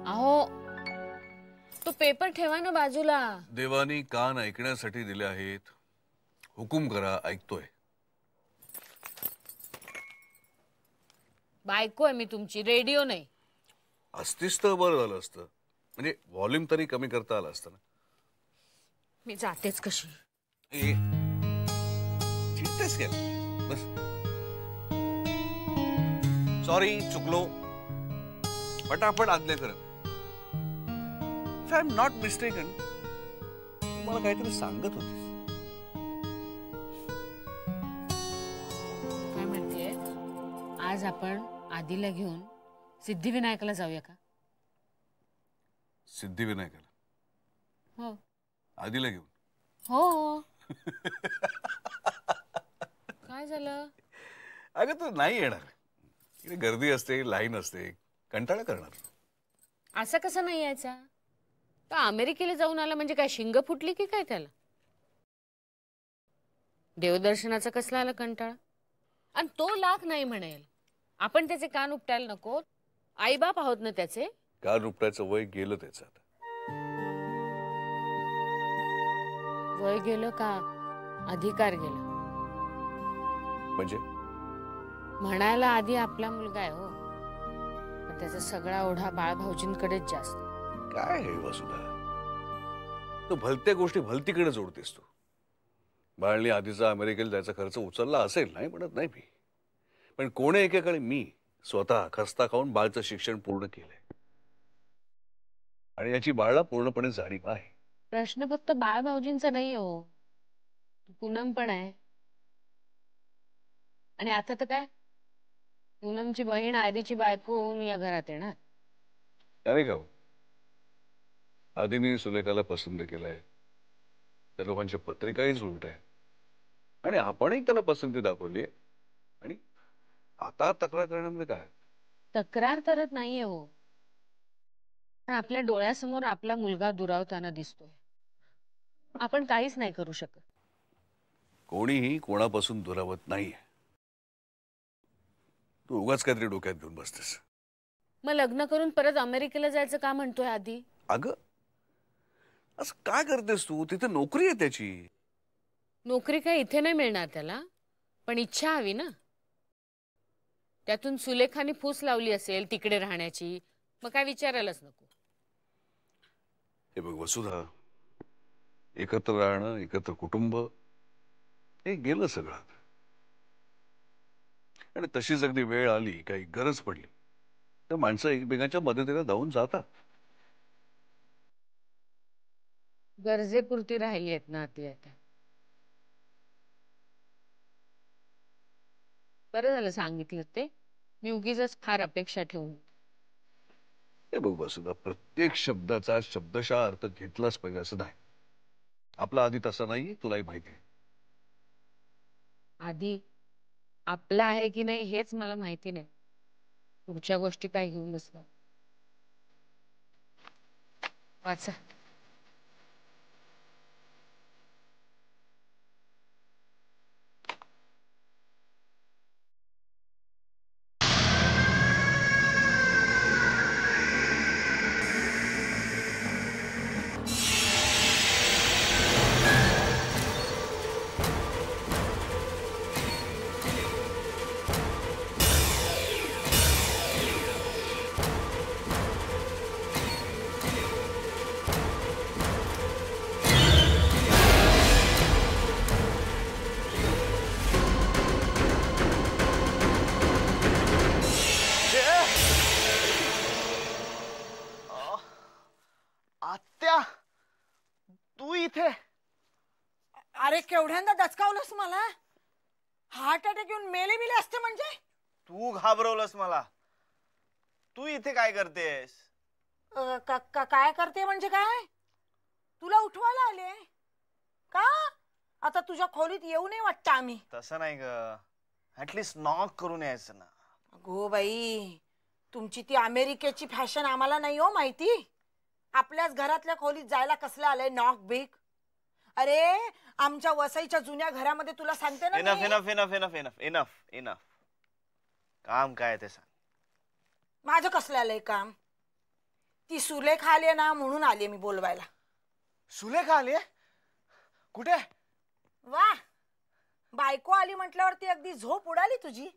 अहो तो पेपर ठेवा ना बाजूला. देवानी कान ऐकण्यासाठी दिले आहेत. हुकूम करा, ऐकतोय. बायको आहे मी तुमची, रेडिओ नाही. असतीस तर बरं झालं असतं. म्हणजे व्हॉल्यूम तरी कमी करता आलं असतं ना. मी जातेच कशी. चिडतेस काय? बस. सॉरी, चुकलो. पटापट आज्ञा करत. If I am not mistaken, मला काहीतरी सांगत होतीस. काय म्हणतेय? आज आपण आधीला घेऊन सिद्धिविनायकाला जाऊया का? सिद्धिविनायकाला? हो. आधीला घेऊन? हो. काय झालं? अगं तू नाही येणार. इकडे गर्दी असते, लाईन असते, कंटाळा करणार. असं कसं नाही यायचा? तो अमेरिकेला जाऊन आला म्हणजे काय शिंग फुटली की काय त्याला? देवदर्शनाचा कसला आला कंटाळा? आणि तो लाख नाही म्हणेल. आपण त्याचे कान उपटायला नको. आईबाप आहोत ना त्याचे. कान उपटायचं वय गेलं त्याचं आता. वय गेलं का अधिकार गेला? म्हणजे म्हणायला आधी आपला मुलगा आहे हो, पण त्याचा सगळा ओढा बाळभाऊजींकडेच जास्त. काय हे वसुधा, तू भलत्या गोष्टी भलतीकडे जोडतेस. तू बाळनी आधीचा अमेरिकेला जायचा खर्च उचलला असेल, नाही म्हणत नाही मी, पण कोणे एकेकाळी मी स्वतः खस्ता खाऊन बाळचं शिक्षण पूर्ण केलंय आणि याची बाळला पूर्णपणे जाणीव आहे. प्रश्न फक्त बाळभाऊजींचा नाही हो, पूनम पण आहे. आणि आता तर काय, पूनमची बहीण आयरीची बायको होऊन या घरात येणार. अरे का आधीने सुलेखाला पसंत केलाय, त्या लोकांच्या पत्रिकाही जुळत आहे आणि आपणही त्याला पसंती दाखवली आणि आता तक्रार करण्यामध्ये काय? तक्रार करत नाहीये हो, पण आपल्या डोळ्यासमोर आपला मुलगा दुरावताना दिसतोय. आपण काहीच नाही करू शकत. कोणीही कोणापासून दुरावत नाहीये. तू उगाच काहीतरी डोक्यात घेऊन बसतेस. मग लग्न करून परत अमेरिकेला जायचं का म्हणतोय आधी? अगं असं काय करतेस तू? तिथे नोकरी आहे त्याची. नोकरी काय इथे नाही मिळणार त्याला, पण इच्छा हवी ना. त्यातून सुलेखाने फूस लावली असेल तिकडे राहण्याची, मग काय विचारायलाच नको. हे बघ वसुधा, एकत्र राहणं, एकत्र कुटुंब, हे गेलं सगळं. आणि तशीच अगदी वेळ आली, काही गरज पडली तर माणसं एकमेकांच्या मदतीला धावून जातात. गरजेपुरती राहिली आहेत ना ती आता. बरं झालं सांगितलं ते, मी उगीच फार अपेक्षा ठेवून. हे बघ वसुधा, प्रत्येक शब्दाचा शब्दशः अर्थ घेतलाच पाहिजे असं नाही. आपला आधी तसा नाही, तुलाही माहिती आहे. आधी आपला आहे की नाही हेच मला माहिती नाही. पुढच्या गोष्टी काय घेऊन बसला. वाचा. आत्या, तू इथे? अरे केवढ्यांदा दचकावलंस मला. हार्ट अटॅक येऊन मेले बिले असते म्हणजे? तू घाबरवलंस मला. तू इथे काय करतेस? काय करते म्हणजे काय? तुला उठवायला आले का? आता तुझ्या खोलीत येऊ नये वाटतं आम्ही. तसं नाही ग, ऍटलीस्ट नॉक करून यायचं ना. अगो बाई, तुमची ती अमेरिकेची फॅशन आम्हाला नाही हो माहिती. आपल्याच घरातल्या खोलीत जायला कसलं आलंय नॉक बिक. अरे आमच्या वसईच्या जुन्या घरामध्ये तुला सांगते ना. Enough enough enough enough enough enough enough. काम काय ते सांग. माझं कसलं आलंय काम? ती सुलेखा आली ना म्हणून आली मी बोलवायला. सुलेखा आली? कुठे? वा, बायको आली म्हटल्यावरती अगदी झोप उडाली तुझी.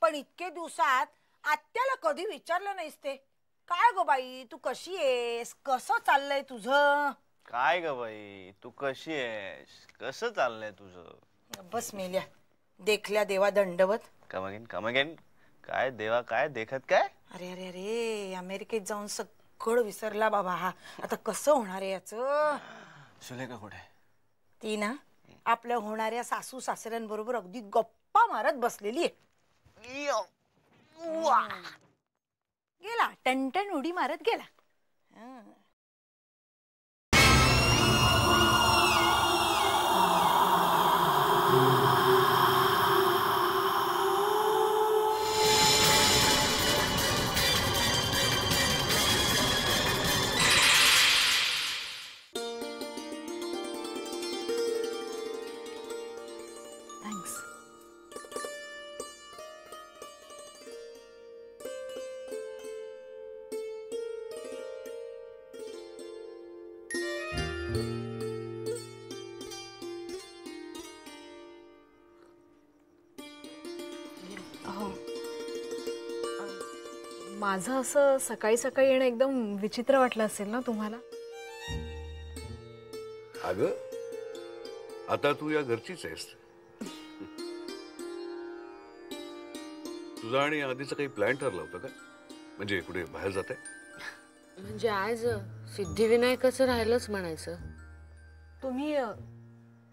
पण इतके दिवसात आत्याला कधी विचारलं नाहीस ते. काय ग बाई, तू कशी आहेस, कसं चाललंय तुझं? काय ग बाई, तू कशी आहेस, कसं चाललंय तुझं? बस मेल्या, देखल्या देवा दंडवत. Come again. काय देवा, काय देखत काय? अरे अरे अरे, अमेरिकेत जाऊन सगळं विसरला बाबा हा. आता कसं होणार आहे याचं? सुलेखा कुठे? ती ना आपल्या होणाऱ्या सासू सासऱ्यांबरोबर अगदी गप्पा मारत बसलेली आहे. गेला टनटन उडी मारत गेला. थँक्स. हो. माझं असं सकाळी सकाळी येणं एकदम विचित्र वाटलं असेल ना तुम्हाला? अगं, आता तू या घरचीच आहेस. तुझा आणि आधीचा काही प्लॅन ठरला होता का? म्हणजे कुठे बाहेर जात आहे? म्हणजे आज सिद्धिविनायकाचं राहिलंच म्हणायचं. तुम्ही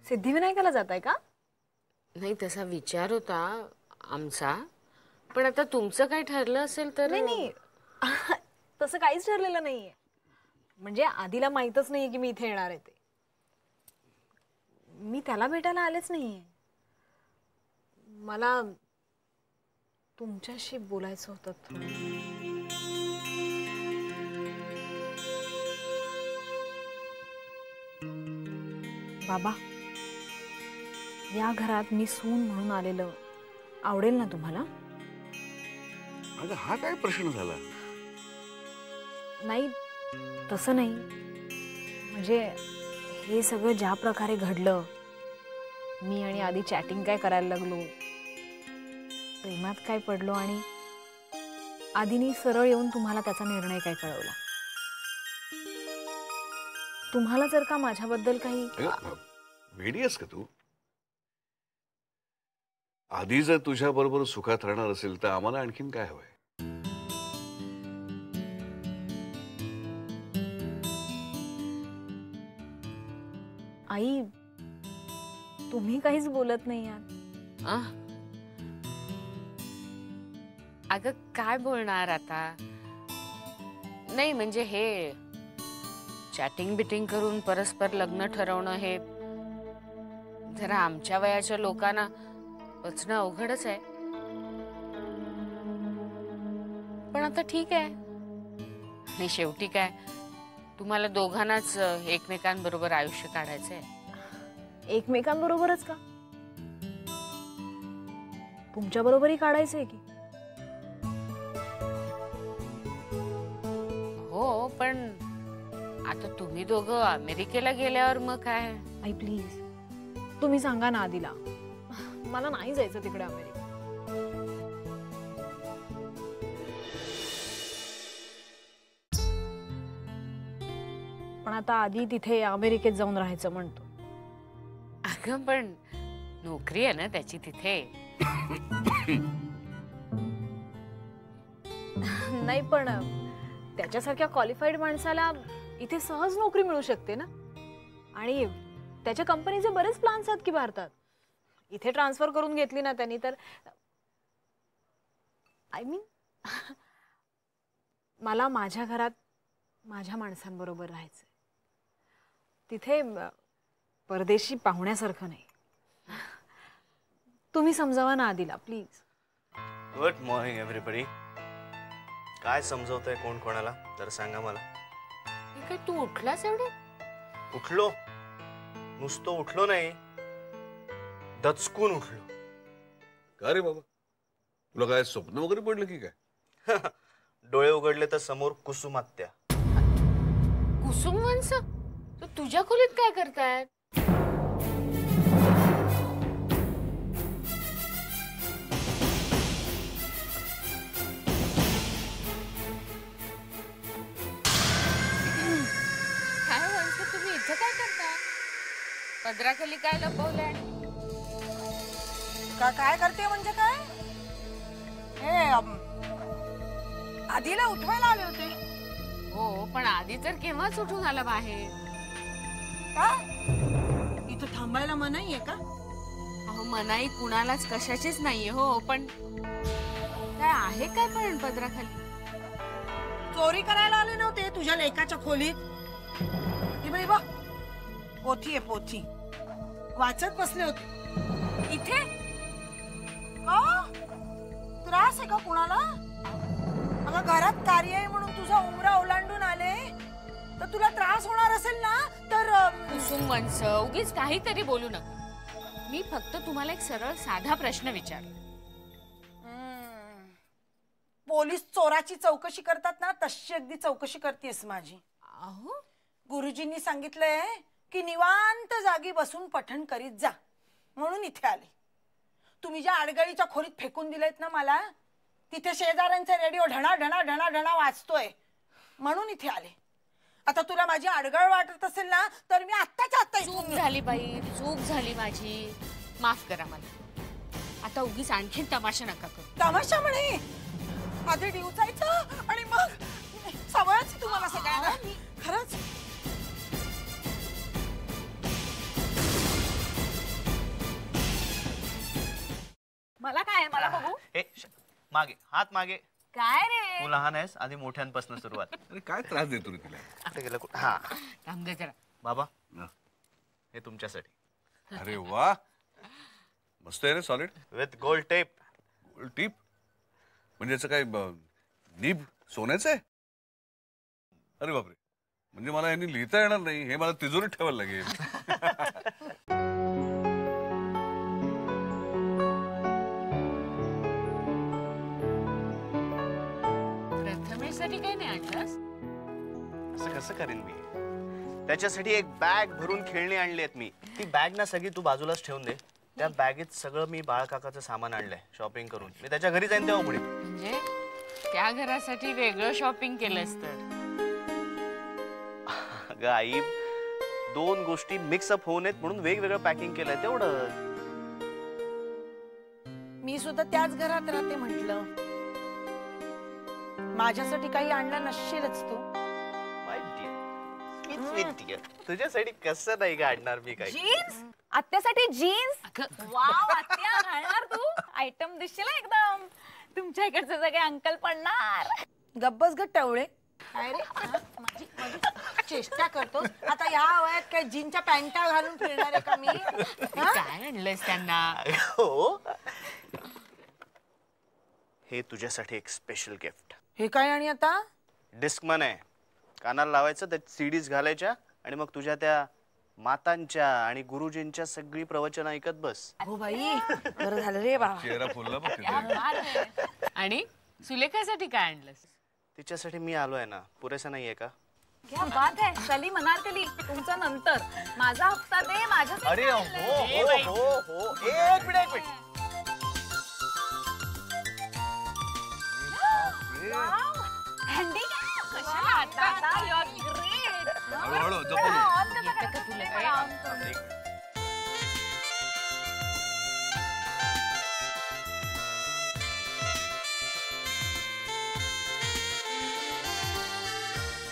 सिद्धिविनायकाला जाताय का? नाही, तसा विचार होता आमचा, पण आता तुमचं काय ठरलं असेल तर. नाही नाही, तसं काहीच ठरलेलं नाहीये. म्हणजे आधीला माहीतच नाहीये की मी इथे येणार आहे ते. मी त्याला भेटायला आलेच नाहीये. मला तुमच्याशी बोलायचं होतं थोडं. बाबा, या घरात मी सून म्हणून आलेलं आवडेल ना तुम्हाला? अगं, हा काय प्रश्न झाला? नाही, तसं नाही. म्हणजे हे सगळं ज्या प्रकारे घडलं, मी आणि आधी चॅटिंग काय करायला लागलो, प्रेमात काय पडलो, आणि आधीनी सरळ येऊन तुम्हाला त्याचा निर्णय काय कळवला. तुम्हाला जर का माझ्याबद्दल काही. वेडी आहेस का तू? आधी जर तुझ्या बरोबर सुखात राहणार असेल तर आम्हाला आणखीन काय हवंय? आई, तुम्ही काहीच बोलत नाही आहात. अगं, काय बोलणार आता? नाही म्हणजे हे चॅटिंग बिटिंग करून परस्पर लग्न ठरवणं हे जरा आमच्या वयाच्या लोकांना पचणं अवघडच आहे. पण आता ठीक आहे. आणि शेवटी काय, तुम्हाला दोघांनाच एकमेकांबरोबर आयुष्य काढायचंय. एकमेकांबरोबरच का? तुमच्या बरोबरही काढायचंय की? हो, पण आता तुम्ही दोघं अमेरिकेला गेल्यावर मग काय? आई प्लीज, तुम्ही सांगा ना आधीला. मला नाही जायचं तिकडे अमेरिका. पण आता आधी तिथे अमेरिकेत जाऊन राहायचं म्हणतो. अगं, पण नोकरी आहे ना त्याची तिथे. नाही, पण त्याच्यासारख्या क्वालिफाईड माणसाला इथे सहज नोकरी मिळू शकते ना. आणि त्याच्या कंपनीचे बरेच प्लान्स आहेत की भारतात. इथे ट्रान्सफर करून घेतली ना त्यांनी तर. आय मीन, मला माझ्या घरात माझ्या माणसांबरोबर राहायचंय. तिथे परदेशी पाहुण्यासारखं नाही. तुम्ही समजावा ना आधीला प्लीज. Good morning everybody. काय समजवतंय कोण कोणाला तर सांगा मला. काय तू उठलास एवढे? उठलो, नुसतं उठलो नाही, दचकून उठलो. का रे बाबा, तुला काय स्वप्न वगैरे पडलं की काय? डोळे उघडले तर समोर कुसुमात्या. कुसुम वंश तो तुझ्या खोलीत काय करतायत? काय वंश तुम्ही इथं काय करता? पदराखाली काय लपवलंय? काय करते म्हणजे काय? हे आधीला उठवायला आले होते. हो पण आधी तर केव्हाच उठून आला बाहेर. का इथं थांबायला मनाई आहे का? अहो मनाई कुणालाच कशाचीच नाहीये हो, पण काय आहे काय पण पदराखाली? चोरी करायला आले नव्हते तुझ्या लेकाच्या खोलीत? ही बाई बघ, पोथी आहे पोथी, वाचत बसले होते इथे. का त्रास आहे का कुणाला? अगं घरात कार्य आहे म्हणून तुझा उमरा ओलांडून आले तर तुला त्रास होणार असेल ना तर कुसुम वंश उगीच काहीतरी बोलू नका. मी फक्त तुम्हाला एक सरळ साधा प्रश्न विचारला. पोलीस चोराची चौकशी करतात ना तशी अगदी चौकशी करतेस माझी. अहो गुरुजींनी सांगितलंय की निवांत जागी बसून पठण करीत जा म्हणून इथे आले. तुम्ही ज्या आडगळीच्या खोलीत फेकून दिलेत ना मला, तिथे शेजाऱ्यांचा रेडिओ ढणा ढणा ढणा ढणा वाजतोय म्हणून इथे आले. आता तुला माझी आडगळ वाटत असेल ना तर मी आत्ताच्या आत्ता चूक झाली बाई, चूक झाली माझी, माफ करा मला. आता उगीच आणखीन तमाशा नका करू. तमाशा म्हणे आधी डिवचायचं आणि मग सवयच तुम्हाला सगळ्यांना. खरंच मला काय मला बघू. मागे हात मागे. काय रे? तू लहान आहेस, आधी मोठ्यांपासून सुरुवात. अरे काय त्रास देतो रे तिला? आता गेलं हा थांब दे जरा. बाबा हा. हे तुमच्यासाठी. अरे वा, मस्त आहे रे, solid. With gold tape. Gold tape म्हणजे याचं काय नीब सोन्याचं आहे? अरे बापरे, म्हणजे मला यांनी लिहिता येणार नाही, हे मला तिजोरीत ठेवायला लागेल. प्रथमेशसाठी काही नाही आणलंस? असं कसं करेन मी? त्याच्यासाठी एक बॅग भरून खेळणी आणली आहेत मी. ती बॅग ना सगळी तू बाजूलाच ठेवून दे. त्या बॅगेत सगळं मी बाळकाकाचं सामान आणलंय शॉपिंग करून. मी त्याच्या घरी जाईन तेव्हा पुढे. म्हणजे त्या घरासाठी वेगळं शॉपिंग केलंस तर? अगं आई, दोन गोष्टी मिक्सअप होऊ नयेत म्हणून वेगवेगळं पॅकिंग केलंय तेवढं. मी सुद्धा त्याच घरात राहते म्हटलं. माझ्यासाठी काही आणलं नसशीलच तू. तुझ्यासाठी कसं नाही काढणार मी काही. जीन्स? आत्यासाठी जीन्स? वाव आत्या घालणार तू? आयटम दिसशील एकदम. तुमच्या इकडचे सगळे अंकल पडणार. गब्बस ग टवळे. काय रे माझी चेष्टा करतोस? आता या वयात काय जीनच्या पॅन्टा घालून फिरणार आहे का मी? काय आणलंस त्यांना? हो, हे तुझ्यासाठी एक स्पेशल गिफ्ट. हे काय? आणि आता डिस्कमन आहे, कानाला लावायचं, त्यात सीडीज घालायच्या आणि मग तुझ्या त्या मातांच्या आणि गुरुजींच्या सगळी प्रवचन ऐकत बस. हो बाई, बरं झालं रे बाबा. चेहरा फुलला बघ तिथे. आणि सुलेखासाठी काय आणलंस? तिच्यासाठी मी आलोय ना, पुरेसा नाहीये का? क्या बात है. सलीम अनारकली तुमचा नंतर. माझा हप्ता दे. माझ्यासाठी अरे हो हो हो हो, एक मिनिट एक मिनिट. हँडीकॅप. कशाला आता? You are great. हळूहळू जपून. येतं का तुला काय? एक मिनिट.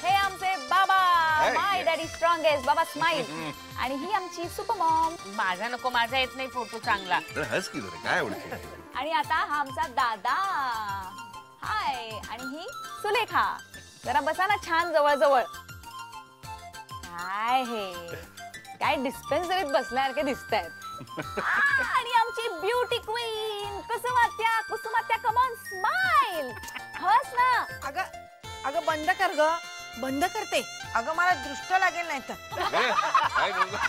हे आमचे बाबा. Hey, माय yes. Daddy strongest. बाबा स्माइल. आणि ही आमची सुपर मॉम. माझा नको, माझा येत नाही फोटो चांगला. तर हस की जरा, काय ओळखी? आणि आता हा आमचा दादा. हाय. आणि ही सुलेखा. जरा बसा ना छान जवळ जवळ. काय हे काय डिस्पेन्सरीत बसल्यासारखे दिसतायत. आणि आमची ब्युटी क्वीन कुसुमात्या. कुसुमात्या कम ऑन स्माइल. हस ना. अगं अगं बंद कर ग. बंद करते. अगं मला दृष्ट लागेल नाही तर. काय अगं हस.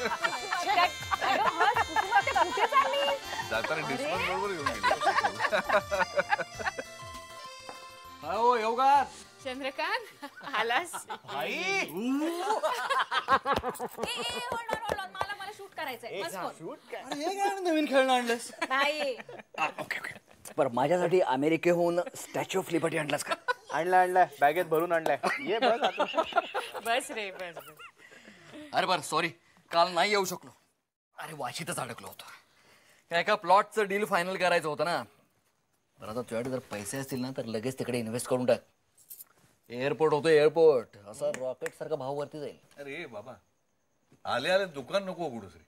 कुसुमात्या कुठे चालली? जाताना डिस्काउंट बरोबर घेऊन गेले. हो योगात चंद्रकांत आलास? मला शूट करायचंय हे काय नवीन खेळणं आणलंस? नाही बरं माझ्यासाठी अमेरिकेहून स्टॅच्यू ऑफ लिबर्टी आणलास का? आणलाय बॅगेत भरून आणलाय. ये बस आता. बस रे बस. अरे बरं सॉरी, काल नाही येऊ शकलो. अरे वाशीतच अडकलो होतो. काय एका प्लॉटचं डील फायनल करायचं होतं ना. बरं आता तुझ्याकडे जर पैसे असतील ना तर लगेच तिकडे इन्व्हेस्ट करून टाक. एअरपोर्ट होतो एअरपोर्ट, असं रॉकेट सारखा भाव वरती जाईल. अरे बाबा, आले आले दुकान नको उघडूस रे.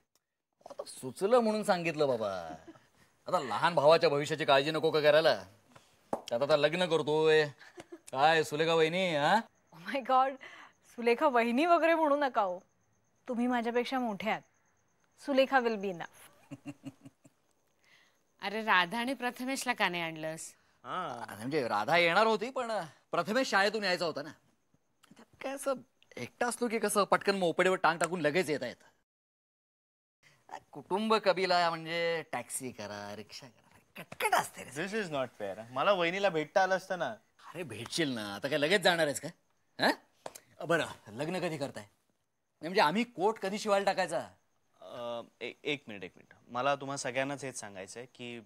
आता सुचलं म्हणून सांगितलं बाबा. आता लहान भावाच्या भविष्याची काळजी नको का करायला? त्यात आता लग्न करतोय. काय सुलेखा वहिनी? हा ओ माय गॉड, सुलेखा वहिनी वगैरे म्हणू नका हो. तुम्ही माझ्यापेक्षा मोठे आहात. Sulekha will be enough. अरे राधा आणि प्रथमेशला का नाही आणलंस? म्हणजे राधा येणार होती पण प्रथमेश शाळेतून यायचा होता ना. त्यात काय असं एकटा असलो की कसं पटकन मोपेडीवर टांग टाकून लगेच येता येतं. कुटुंब कबिला म्हणजे टॅक्सी करा, रिक्षा करा, कटकट असते रे. दिस इज नॉट फेअर. मला वहिनीला भेटता आलं असतं ना. अरे भेटशील ना, आता काय लगेच जाणार आहेस का? हा बरं, लग्न कधी करताय? म्हणजे आम्ही कोट कधी शिवायला टाकायचा? एक मिनिट. मला तुम्हा सगळ्यांनाच हेच सांगायचंय की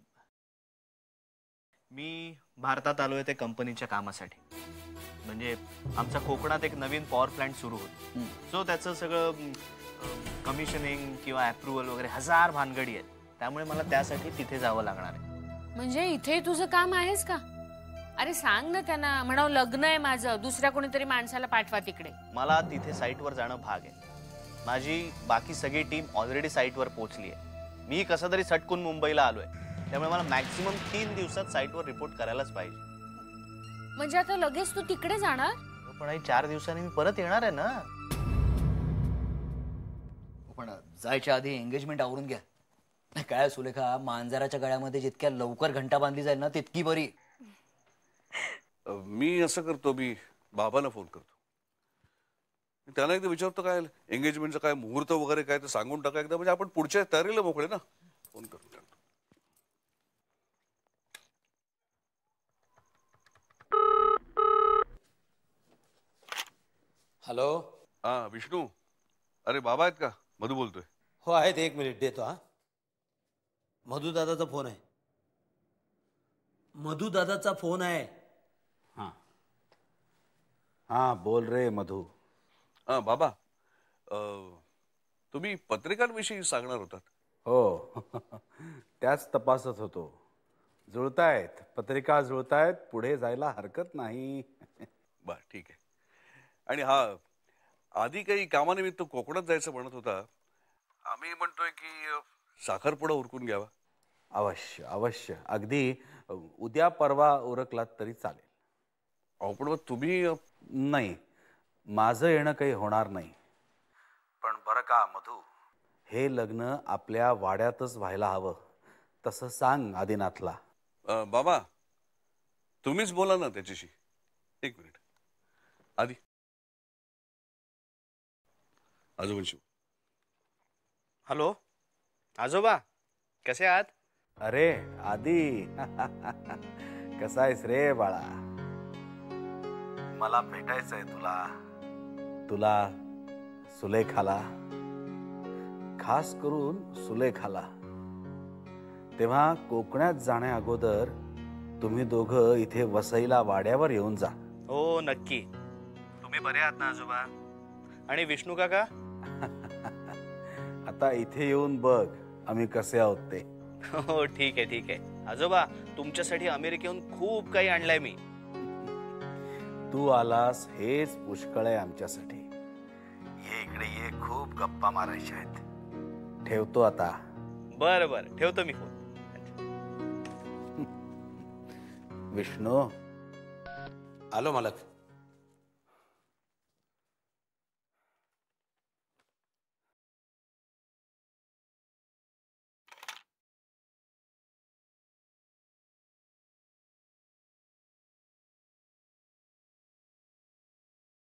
मी भारतात आलोय ते कंपनीच्या कामासाठी. म्हणजे आमचा कोकणात एक नवीन पॉवर प्लांट सुरू होतो. सो त्याचं सगळं कमिशनिंग किंवा अप्रुव्हल वगैरे हजार भानगडी आहेत. त्यामुळे मला त्यासाठी तिथे जावं लागणार आहे. म्हणजे इथे तुझं काम आहेस का? अरे सांग ना त्यांना, म्हणावं लग्न आहे माझं, दुसऱ्या कोणीतरी माणसाला पाठवा तिकडे. मला तिथे साईटवर जाणं भाग आहे. माझी बाकी सगळी टीम ऑलरेडी साईटवर पोहोचली आहे. मी कसं तरी सटकून मुंबईला आलोय. त्यामुळे मला मॅक्सिमम 3 दिवसात साईटवर रिपोर्ट करायलाच पाहिजे. म्हणजे आता लगेच तू तिकडे जाणार? पण 4 दिवसांनी मी परत येणार आहे ना. पण जायच्या आधी एंगेजमेंट आवरून घ्या. काय सुलेखा, मांजराच्या गळ्यामध्ये जितक्या लवकर घंटा बांधली जाईल ना तितकी बरी. मी असं करतो, मी बाबांना फोन करतो. त्यांना एकदा विचारतो काय एंगेजमेंटचं काय मुहूर्त वगैरे काय ते सांगून टाका एकदा, म्हणजे आपण पुढच्या तयारीला मोकळे ना. फोन करून टाकतो. हॅलो. हा विष्णू, अरे बाबा आहेत का? मधू बोलतोय. हो आहेत, 1 मिनिट देतो. हा मधू दादाचा फोन आहे. मधू दादाचा फोन आहे. हां हां बोल रे मधू. हा बाबा, तुम्ही पत्रिकांविषयी सांगणार होतात. हो त्याच तपासत होतो. जुळतायत पत्रिका, जुळतायत, पुढे जायला हरकत नाही. बर ठीक आहे. आणि हा आधी काही कामानिमित्त कोकणात जायचं म्हणत होता. आम्ही म्हणतोय की साखरपुडा उरकून घ्यावा. अवश्य अवश्य, अगदी उद्या परवा उरकलात तरी चालेल. अहो पण मग तुम्ही नाही, माझं येणं काही होणार नाही. पण बरं का मधू, हे लग्न आपल्या वाड्यातच व्हायला हवं. तसं सांग आदिनाथला. बाबा तुम्हीच बोला ना त्याच्याशी. 1 मिनिट. आधी आजोबांशी. हॅलो आजोबा, कसे आहात? अरे आदी कसा आहेस रे बाळा? मला भेटायचंय तुला सुलेखाला, खास करून सुलेखाला. तेव्हा कोकणात जाण्या अगोदर तुम्ही दोघं इथे वसईला वाड्यावर येऊन जा. हो नक्की. तुम्ही बरे आहात ना आजोबा? आणि विष्णू काका? आता इथे येऊन बघ आम्ही कसे आहोत ते. हो ठीक आहे आजोबा, तुमच्यासाठी अमेरिकेहून खूप काही आणलंय मी. तू आलास हेच पुष्कळ आहे आमच्यासाठी. ये इकडे ये, खूप गप्पा मारायच्या आहेत. ठेवतो आता. बरं ठेवतो मी फोन. विष्णू. आलो मालक.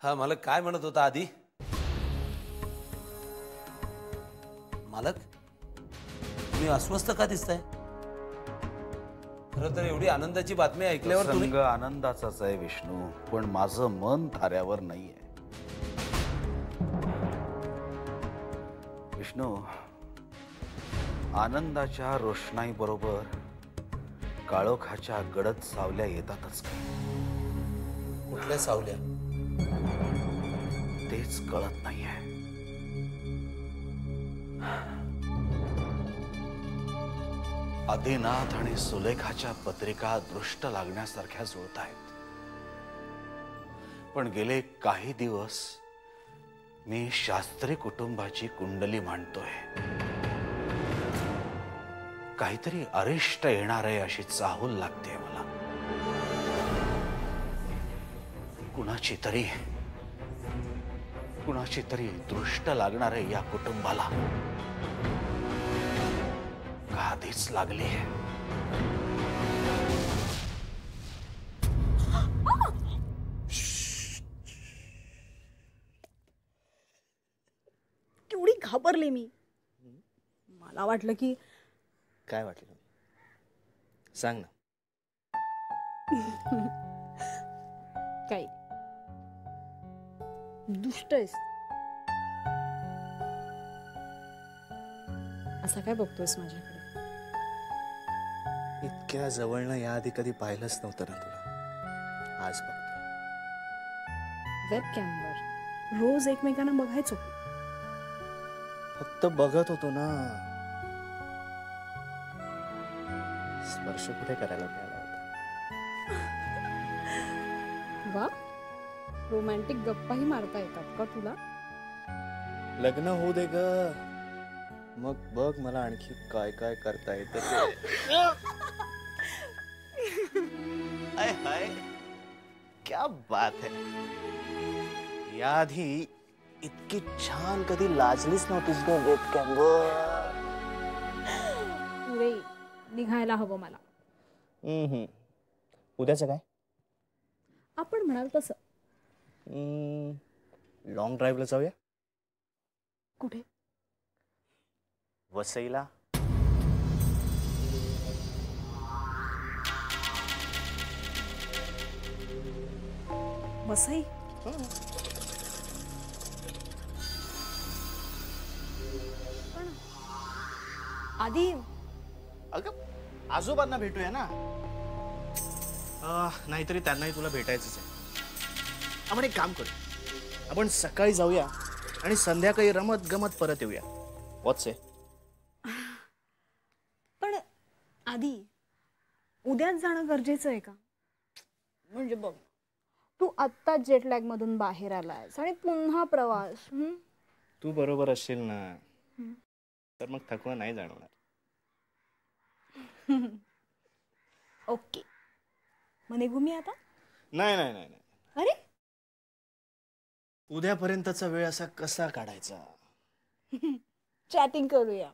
हा मालक, काय म्हणत होता आधी? मालक तुम्ही अस्वस्थ का दिसताय? खरं तर एवढी आनंदाची बातमी ऐकल्यावर तुम्ही प्रसंग आनंदाचाच आहे विष्णू, पण माझं मन थाऱ्यावर नाहीये. विष्णू, आनंदाच्या रोषणाई बरोबर काळोखाच्या गडद सावल्या येतातच काय? कुठल्या सावल्या? तेच कळत नाहीये. आदिनाथ आणि सुलेखाच्या पत्रिका दृष्ट लागण्यासारख्या जुळत आहेत. पण गेले काही दिवस मी शास्त्री कुटुंबाची कुंडली मांडतोय. काहीतरी अरिष्ट येणार आहे अशी चाहूल लागते मला. कुणाची तरी दृष्ट लागणार आहे या कुटुंबाला. का आधीच लागली आहे? केवढी घाबरले मी. मला वाटलं की काय वाटलं? सांग ना. काय दुष्ट आहेस. असा काय बघतोयस माझ्याकडे? इतक्या जवळनं याआधी कधी पाहिलंच नव्हतं ना तुला. आज बघतो. वेबकॅमवर रोज एकमेकांना बघायचो. फक्त बघत होतो ना. स्पर्श कुठे करायला मिळाला होता? वा, रोमॅन्टिक गप्पाही मारता येतात का तुला? लग्न होऊ दे ग, मग बघ मला आणखी काय काय करता येतं. हाय हाय, क्या बात है. याआधी इतकी छान कधी लाजलीच नव्हतीस ग वेबकॅमवर. पुरे निघायला हवं मला. उद्याचं काय? आपण म्हणाल तसं. लॉंग ड्राईव्हला जाऊया. कुठे? वसईला. वसई? पण आधी अगं आजोबांना भेटूया ना. नाहीतरी त्यांनाही तुला भेटायचंच आहे. आपण एक काम करू, आपण सकाळी जाऊया आणि संध्याकाळी रमत गमत परत येऊया. व्हॉट्स आहे? पण आधी उद्याच जाणं गरजेचं आहे का? म्हणजे बघ, तू आत्ता जेटलॅग मधून बाहेर आलायस आणि पुन्हा प्रवास. तू बरोबर असशील ना, तर मग थकवा नाही जाणवणार. ओके, मग निघू मी आता? नाही नाही नाही. अरे, उद्यापर्यंतचा वेळ असा कसा काढायचा? चॅटिंग करूया.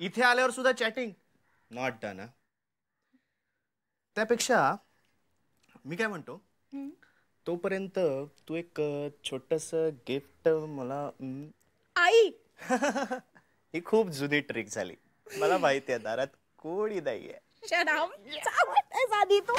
इथे आल्यावर सुद्धा चॅटिंग? Not done. त्यापेक्षा मी काय म्हणतो, तोपर्यंत तू एक छोटस गिफ्ट मला. आई, ही खूप जुनी ट्रिक झाली. मला माहिती आहे दारात कोणी नाहीये. आधी तू